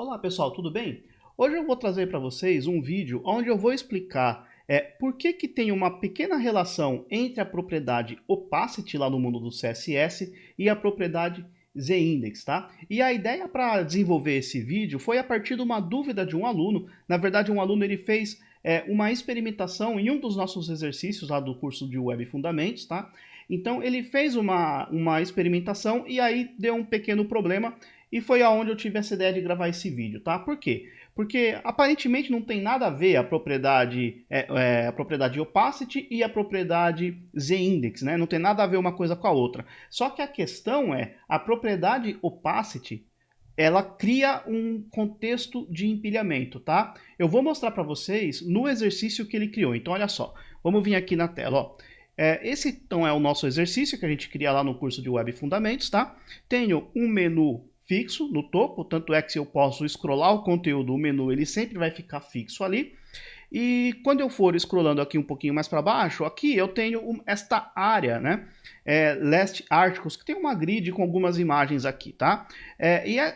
Olá pessoal, tudo bem? Hoje eu vou trazer para vocês um vídeo onde eu vou explicar por que tem uma pequena relação entre a propriedade opacity lá no mundo do CSS e a propriedade z-index, tá? E a ideia para desenvolver esse vídeo foi a partir de uma dúvida de um aluno. Na verdade, um aluno ele fez uma experimentação em um dos nossos exercícios lá do curso de Web Fundamentos, tá? Então ele fez uma experimentação e aí deu um pequeno problema e foi aonde eu tive essa ideia de gravar esse vídeo, tá? Por quê? Porque aparentemente não tem nada a ver a propriedade opacity e a propriedade z-index, né? Não tem nada a ver uma coisa com a outra. Só que a questão é, a propriedade opacity, ela cria um contexto de empilhamento, tá? Eu vou mostrar para vocês no exercício que ele criou. Então, olha só, vamos vir aqui na tela, ó. Esse então é o nosso exercício que a gente cria lá no curso de Web Fundamentos, tá? Tenho um menu fixo no topo, tanto é que se eu posso scrollar o conteúdo, o menu ele sempre vai ficar fixo ali. E quando eu for scrollando aqui um pouquinho mais para baixo, aqui eu tenho esta área, né? Last Articles, que tem uma grid com algumas imagens aqui, tá?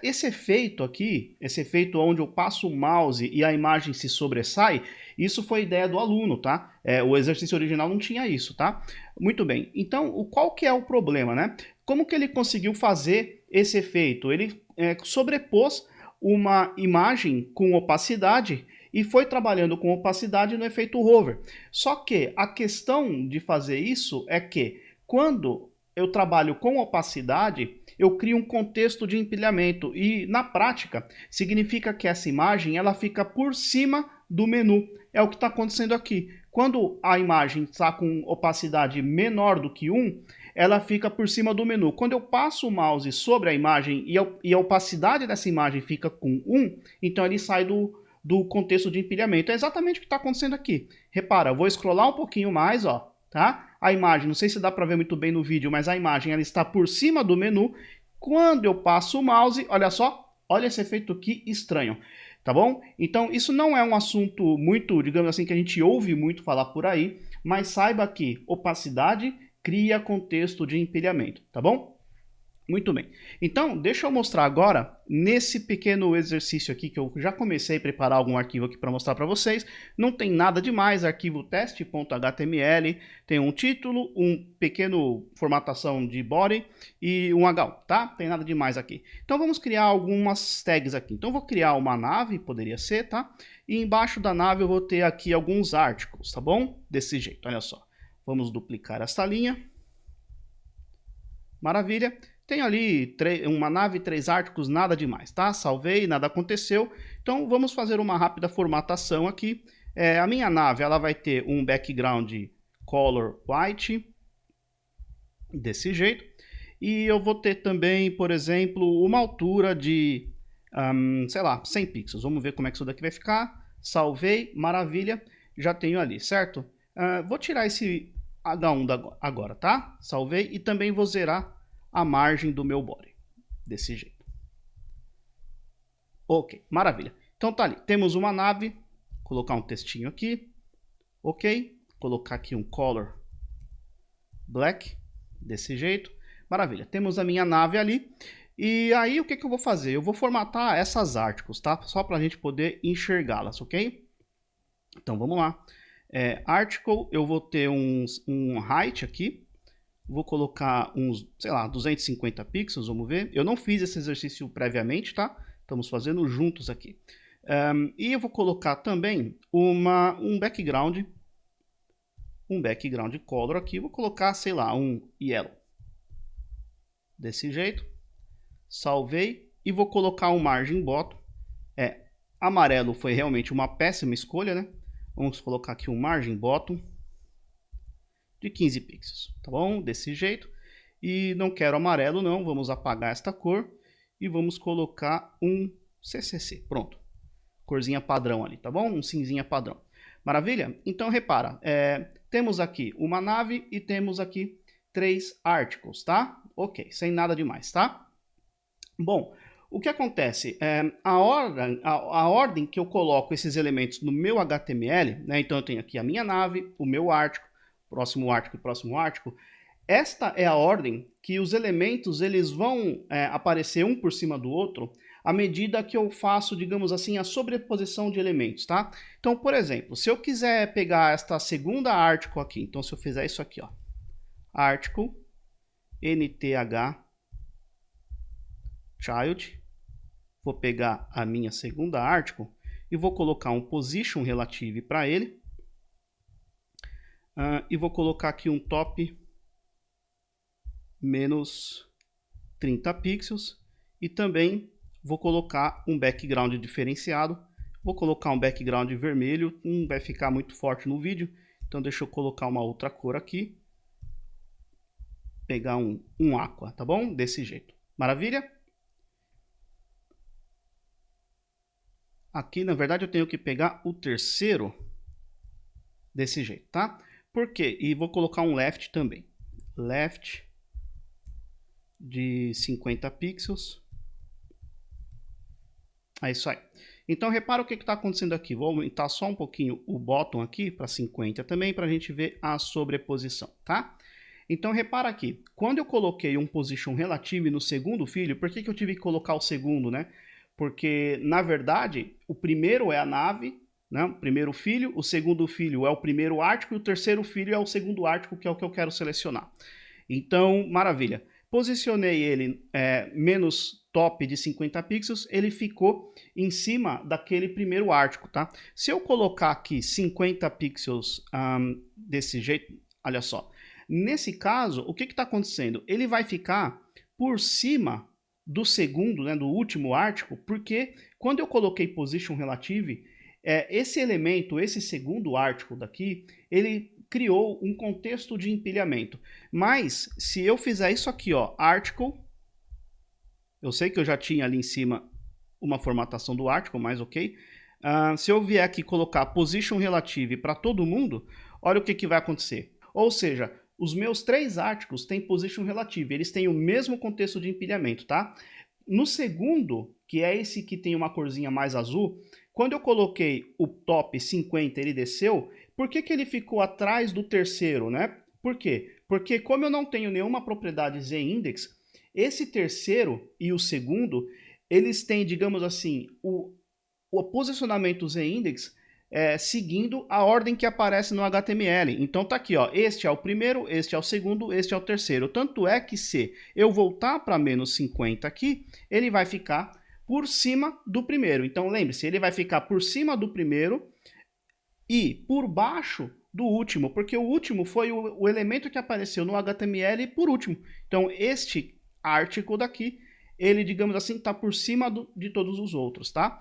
Esse efeito aqui, esse efeito onde eu passo o mouse e a imagem se sobressai, isso foi ideia do aluno, tá? O exercício original não tinha isso, tá? Muito bem, então qual que é o problema, né? Como que ele conseguiu fazer esse efeito? Ele sobrepôs uma imagem com opacidade e foi trabalhando com opacidade no efeito hover. Só que a questão de fazer isso é que quando eu trabalho com opacidade, eu crio um contexto de empilhamento e na prática significa que essa imagem ela fica por cima do menu. É o que está acontecendo aqui. Quando a imagem está com opacidade menor do que 1, ela fica por cima do menu. Quando eu passo o mouse sobre a imagem e a opacidade dessa imagem fica com 1, então ele sai do contexto de empilhamento. É exatamente o que está acontecendo aqui. Repara, eu vou scrollar um pouquinho mais, ó, tá? A imagem, não sei se dá para ver muito bem no vídeo, mas a imagem ela está por cima do menu. Quando eu passo o mouse, olha só, olha esse efeito aqui estranho. Tá bom? Então, isso não é um assunto muito, digamos assim, que a gente ouve muito falar por aí, mas saiba que opacidade cria contexto de empilhamento, tá bom? Muito bem. Então, deixa eu mostrar agora, nesse pequeno exercício aqui, que eu já comecei a preparar algum arquivo aqui para mostrar para vocês. Não tem nada demais, arquivo teste.html, tem um título, um pequeno formatação de body e um HL, tá? Tem nada demais aqui. Então, vamos criar algumas tags aqui. Então, eu vou criar uma nave, poderia ser, tá? E embaixo da nave eu vou ter aqui alguns articles, tá bom? Desse jeito, olha só. Vamos duplicar esta linha. Maravilha. Tenho ali uma nave, 3 artigos, nada demais, tá? Salvei, nada aconteceu. Então vamos fazer uma rápida formatação aqui. A minha nave ela vai ter um background color white, desse jeito. E eu vou ter também, por exemplo, uma altura de, sei lá, 100 pixels. Vamos ver como é que isso daqui vai ficar. Salvei, maravilha. Já tenho ali, certo? Vou tirar esse H1 agora, tá? Salvei e também vou zerar a margem do meu body, desse jeito. Ok, maravilha. Então tá ali, temos uma nave, colocar um textinho aqui, ok, colocar aqui um color black, desse jeito, maravilha. Temos a minha nave ali, e aí o que eu vou fazer? Eu vou formatar essas articles, tá? Só para a gente poder enxergá-las, ok? Então vamos lá. Article, eu vou ter um height aqui, vou colocar uns, sei lá, 250 pixels, vamos ver. Eu não fiz esse exercício previamente, tá? Estamos fazendo juntos aqui. E eu vou colocar também um background color aqui. Vou colocar, sei lá, um yellow. Desse jeito. Salvei e vou colocar um margin bottom. Amarelo foi realmente uma péssima escolha, né? Vamos colocar aqui um margin bottom de 15 pixels, tá bom? Desse jeito. E não quero amarelo não, vamos apagar esta cor e vamos colocar um CCC, pronto. Corzinha padrão ali, tá bom? Um cinzinha padrão. Maravilha? Então repara, temos aqui uma nave e temos aqui 3 articles, tá? Ok, sem nada demais, tá? Bom, o que acontece? A ordem que eu coloco esses elementos no meu HTML, né? Então eu tenho aqui a minha nave, o meu article, próximo article e próximo article. Esta é a ordem que os elementos eles vão aparecer um por cima do outro à medida que eu faço, digamos assim, a sobreposição de elementos, tá? Então, por exemplo, se eu quiser pegar esta segunda article aqui, então se eu fizer isso aqui, ó, article, nth, child, vou pegar a minha segunda article e vou colocar um position relative para ele, e vou colocar aqui um top menos 30 pixels e também vou colocar um background diferenciado. Vou colocar um background vermelho, não vai ficar muito forte no vídeo, então deixa eu colocar uma outra cor aqui. Pegar um aqua, tá bom? Desse jeito. Maravilha? Aqui, na verdade, eu tenho que pegar o terceiro desse jeito, tá? Por quê? E vou colocar um left também. Left de 50 pixels. É isso aí. Então, repara o que está acontecendo aqui. Vou aumentar só um pouquinho o bottom aqui para 50 também, para a gente ver a sobreposição, tá? Então, repara aqui. Quando eu coloquei um position relative no segundo filho, por que eu tive que colocar o segundo, né? Porque, na verdade, o primeiro é a nave, né? O primeiro filho, o segundo filho é o primeiro article e o terceiro filho é o segundo article, que é o que eu quero selecionar. Então, maravilha. Posicionei ele menos top de 50 pixels, ele ficou em cima daquele primeiro article, tá? Se eu colocar aqui 50 pixels desse jeito, olha só. Nesse caso, o que está acontecendo? Ele vai ficar por cima do segundo, né, do último article, porque quando eu coloquei position relative, esse elemento, esse segundo article daqui, ele criou um contexto de empilhamento. Mas, se eu fizer isso aqui, ó, article, eu sei que eu já tinha ali em cima uma formatação do article, mas ok. Se eu vier aqui colocar position relative para todo mundo, olha o que vai acontecer. Ou seja, os meus 3 articles têm position relative, eles têm o mesmo contexto de empilhamento, tá? No segundo, que é esse que tem uma corzinha mais azul, quando eu coloquei o top 50, ele desceu. Por que ele ficou atrás do terceiro, né? Por quê? Porque como eu não tenho nenhuma propriedade z-index, esse terceiro e o segundo, eles têm, digamos assim, o posicionamento z-index seguindo a ordem que aparece no HTML. Então tá aqui, ó, este é o primeiro, este é o segundo, este é o terceiro. Tanto é que se eu voltar para menos 50 aqui, ele vai ficar por cima do primeiro. Então lembre-se, ele vai ficar por cima do primeiro e por baixo do último, porque o último foi o elemento que apareceu no HTML por último. Então este article daqui, ele, digamos assim, está por cima de todos os outros, tá?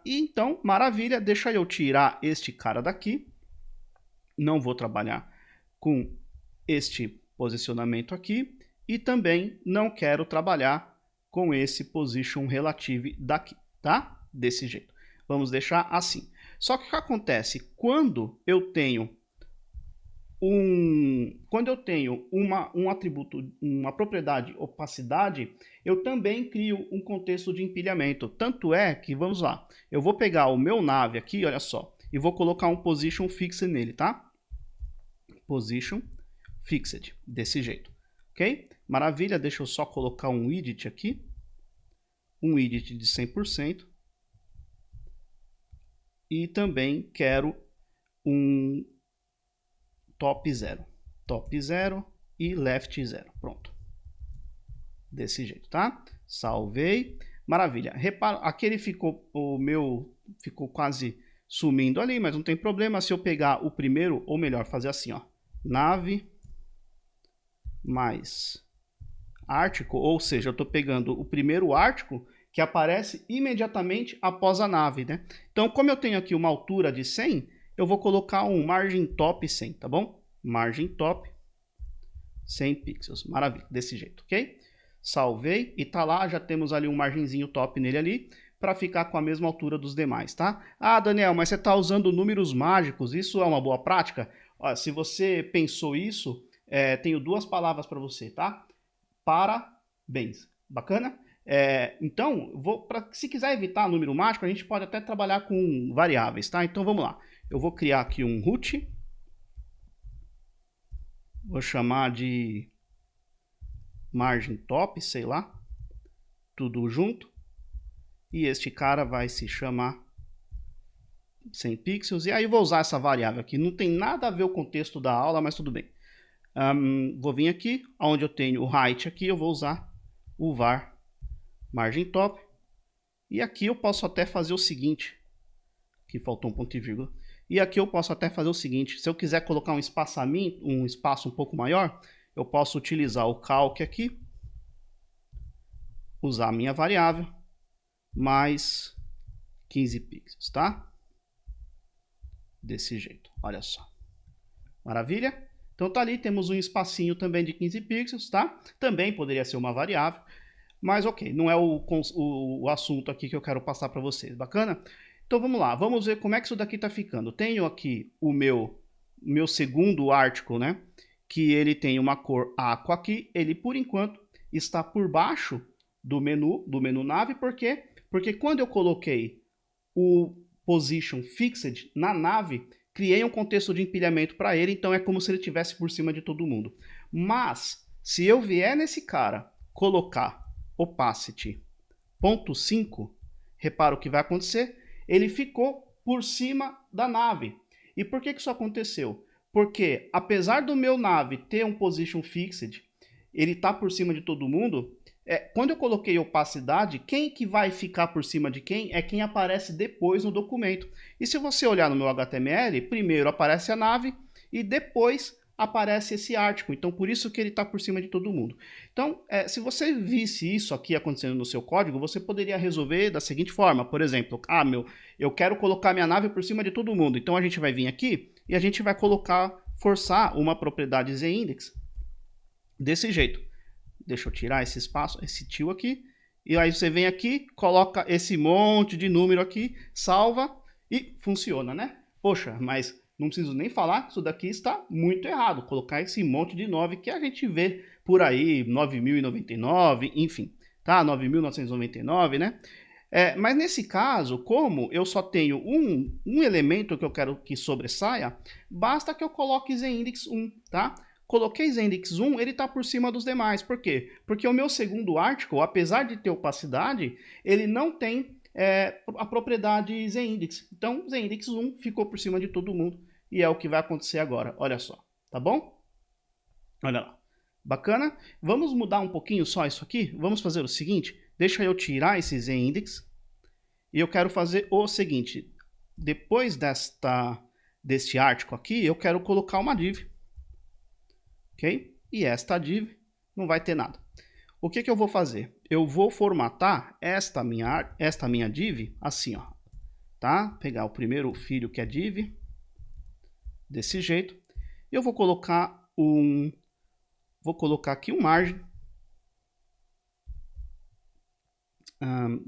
E então, maravilha, deixa eu tirar este cara daqui. Não vou trabalhar com este posicionamento aqui. E também não quero trabalhar com esse position relative daqui, tá? Desse jeito. Vamos deixar assim. Só que o que acontece? Quando eu tenho um atributo, uma propriedade opacidade, eu também crio um contexto de empilhamento. Tanto é que, vamos lá, eu vou pegar o meu nave aqui, olha só, e vou colocar um position fixed nele, tá? Position fixed, desse jeito, ok? Maravilha, deixa eu só colocar um widget aqui, um widget de 100%, e também quero um top 0 e left 0, pronto. Desse jeito, tá? Salvei, maravilha. Repara, aqui ele ficou, o meu ficou quase sumindo ali, mas não tem problema se eu pegar o primeiro, ou melhor, fazer assim, ó, nave mais article, ou seja, eu estou pegando o primeiro article que aparece imediatamente após a nave, né? Então, como eu tenho aqui uma altura de 100, eu vou colocar um margin top 100, tá bom? Margin top 100 pixels, maravilha, desse jeito, ok? Salvei e tá lá, já temos ali um margenzinho top nele ali, para ficar com a mesma altura dos demais, tá? Ah, Daniel, mas você está usando números mágicos, isso é uma boa prática? Olha, se você pensou isso, tenho 2 palavras para você, tá? Parabéns. Bacana? Então, se quiser evitar número mágico, a gente pode até trabalhar com variáveis, tá? Então vamos lá. Eu vou criar aqui um root. Vou chamar de margin top, sei lá. Tudo junto. e este cara vai se chamar 100 pixels, e aí vou usar essa variável aqui, não tem nada a ver o contexto da aula, mas tudo bem. Vou vir aqui, onde eu tenho o height aqui, eu vou usar o var margem top, e aqui eu posso até fazer o seguinte, aqui faltou um ponto e vírgula, e aqui eu posso até fazer o seguinte, se eu quiser colocar um espaçamento, um espaço um pouco maior, eu posso utilizar o calc aqui, usar a minha variável, mais 15 pixels, tá? Desse jeito, olha só. Maravilha? Então tá ali, temos um espacinho também de 15 pixels, tá? Também poderia ser uma variável, mas ok, não é o assunto aqui que eu quero passar para vocês, bacana? Então vamos lá, vamos ver como é que isso daqui tá ficando. Tenho aqui o meu segundo article, né? Que ele tem uma cor aqua aqui, ele por enquanto está por baixo do menu nave, por quê? Porque quando eu coloquei o position fixed na nave, criei um contexto de empilhamento para ele, então é como se ele estivesse por cima de todo mundo. Mas, se eu vier nesse cara, colocar opacity 0.5, repara o que vai acontecer, ele ficou por cima da nave. E por que isso aconteceu? Porque, apesar do meu nave ter um position fixed, ele está por cima de todo mundo, quando eu coloquei opacidade, quem que vai ficar por cima de quem é quem aparece depois no documento. E se você olhar no meu HTML, primeiro aparece a nave e depois aparece esse article. Então, por isso que ele está por cima de todo mundo. Então, se você visse isso aqui acontecendo no seu código, você poderia resolver da seguinte forma. Por exemplo, eu quero colocar minha nave por cima de todo mundo. Então, a gente vai vir aqui e a gente vai forçar uma propriedade zIndex desse jeito. Deixa eu tirar esse espaço, esse tio aqui. E aí você vem aqui, coloca esse monte de número aqui, salva e funciona, né? Poxa, mas não preciso nem falar que isso daqui está muito errado. Colocar esse monte de 9 que a gente vê por aí, 9.099, enfim, tá? 9.999, né? Mas nesse caso, como eu só tenho um elemento que eu quero que sobressaia, basta que eu coloque zIndex 1, tá? Coloquei zIndex 1, ele está por cima dos demais. Por quê? Porque o meu segundo article, apesar de ter opacidade, ele não tem a propriedade zIndex. Então, zIndex 1 ficou por cima de todo mundo. E é o que vai acontecer agora. Olha só. Tá bom? Olha lá. Bacana? Vamos mudar um pouquinho só isso aqui? Vamos fazer o seguinte. Deixa eu tirar esse zIndex. E eu quero fazer o seguinte. Depois deste article aqui, eu quero colocar uma div. Ok? E esta div não vai ter nada. O que eu vou fazer? Eu vou formatar esta minha div assim, ó, tá? Pegar o primeiro filho que é div, desse jeito. Eu vou colocar aqui um margem.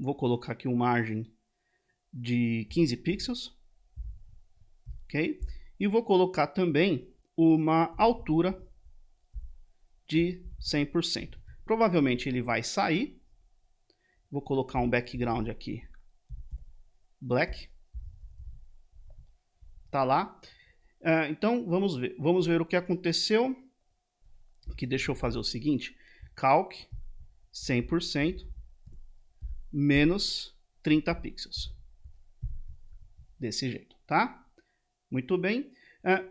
Vou colocar aqui um margem de 15 pixels, ok? E vou colocar também uma altura de 100%. Provavelmente ele vai sair. Vou colocar um background aqui, black. Tá lá. Então vamos ver o que aconteceu. Aqui deixa eu fazer o seguinte: calc 100% menos 30 pixels. Desse jeito, tá? Muito bem.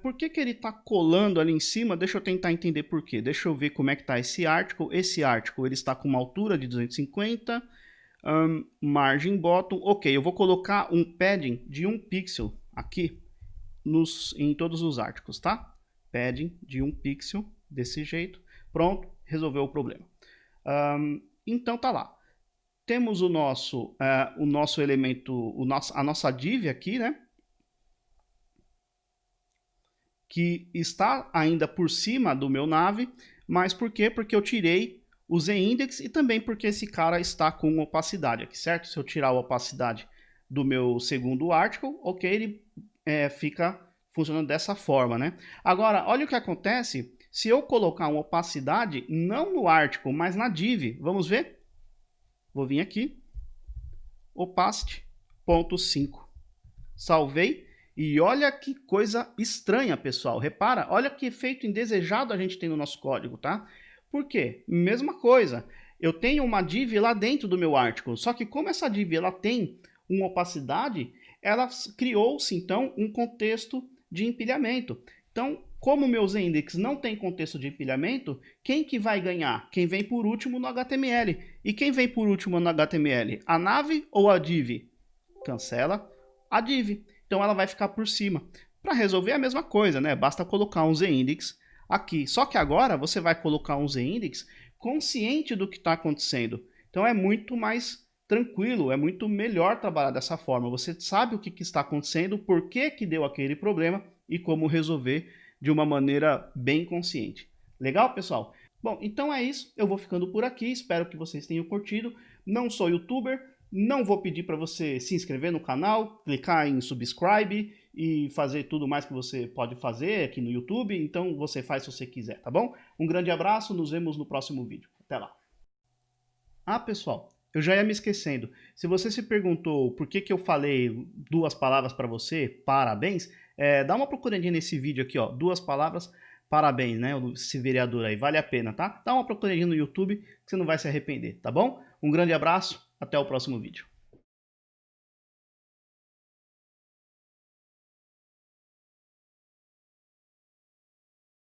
Por que ele está colando ali em cima? Deixa eu tentar entender por quê. Deixa eu ver como é que está esse article. Esse article ele está com uma altura de 250, margem bottom. Ok, eu vou colocar um padding de 1 pixel aqui em todos os articles, tá? Padding de 1 pixel, desse jeito. Pronto, resolveu o problema. Então tá lá. Temos o nosso elemento, a nossa div aqui, né? Que está ainda por cima do meu nave, mas por quê? Porque eu tirei o zIndex e também porque esse cara está com opacidade aqui, certo? Se eu tirar a opacidade do meu segundo article, ok, ele fica funcionando dessa forma, né? Agora, olha o que acontece se eu colocar uma opacidade não no article, mas na div. Vamos ver? Vou vir aqui, opacity 0.5, salvei. E olha que coisa estranha, pessoal. Repara, olha que efeito indesejado a gente tem no nosso código, tá? Por quê? Mesma coisa. eu tenho uma div lá dentro do meu article, só que como essa div ela tem uma opacidade, ela criou-se então um contexto de empilhamento. Então, como o meu ZIndex não tem contexto de empilhamento, quem que vai ganhar? Quem vem por último no HTML. E quem vem por último no HTML? A nave ou a div? Cancela a div. Então ela vai ficar por cima. Para resolver a mesma coisa, né? Basta colocar um ZIndex aqui. Só que agora você vai colocar um ZIndex consciente do que está acontecendo. Então é muito mais tranquilo, é muito melhor trabalhar dessa forma. Você sabe o que está acontecendo, por que deu aquele problema e como resolver de uma maneira bem consciente. Legal, pessoal? Bom, então é isso. Eu vou ficando por aqui. Espero que vocês tenham curtido. Não sou youtuber, não vou pedir para você se inscrever no canal, clicar em subscribe e fazer tudo mais que você pode fazer aqui no YouTube. Então você faz se você quiser, tá bom? Um grande abraço, nos vemos no próximo vídeo. Até lá. Ah, pessoal, eu já ia me esquecendo. Se você se perguntou por que eu falei duas palavras para você, parabéns, dá uma procuradinha nesse vídeo aqui, ó, duas palavras, parabéns, né? Esse vereador aí, vale a pena, tá? Dá uma procuradinha no YouTube que você não vai se arrepender, tá bom? Um grande abraço, até o próximo vídeo.